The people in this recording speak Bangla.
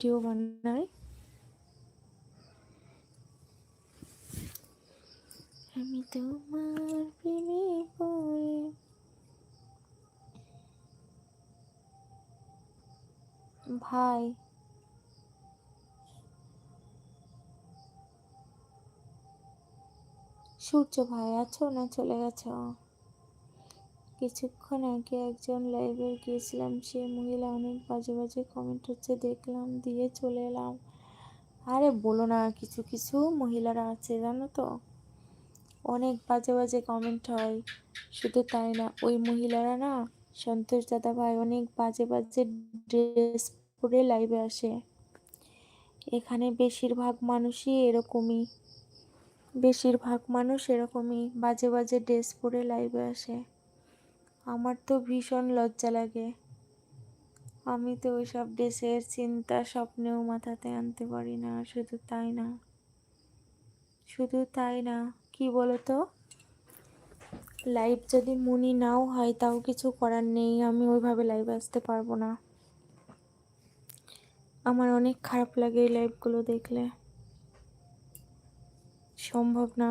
ভিডিও বানাই। আমি তোমার প্রেমে পড়ে। ভাই সূর্য ভাই আছো না চলে গেছো? কিছুক্ষণ আগে একজন লাইভে গিয়েছিলাম, সে মহিলা অনেক বাজে বাজে কমেন্ট হচ্ছে দেখলাম, দিয়ে চলে এলাম। আরে বলো না, কিছু কিছু মহিলারা আছে জানো তো, অনেক বাজে বাজে কমেন্ট হয়। শুধু তাই না, ওই মহিলারা না, সন্তোষ দাদা ভাই অনেক বাজে বাজে ড্রেস পরে লাইভে আসে। এখানে বেশিরভাগ মানুষ এরকমই বাজে বাজে ড্রেস পরে লাইভে আসে। আমার তো ভীষণ লজ্জা লাগে। আমি তো ওইসব ড্রেসের চিন্তা স্বপ্নেও মাথাতে আনতে পারি না। শুধু তাই না, কি বলতো, লাইভ যদি মনি নাও হয় তাও কিছু করার নেই, আমি ওইভাবে লাইভে আসতে পারবো না। আমার অনেক খারাপ লাগে এই লাইভগুলো দেখলে, সম্ভব না।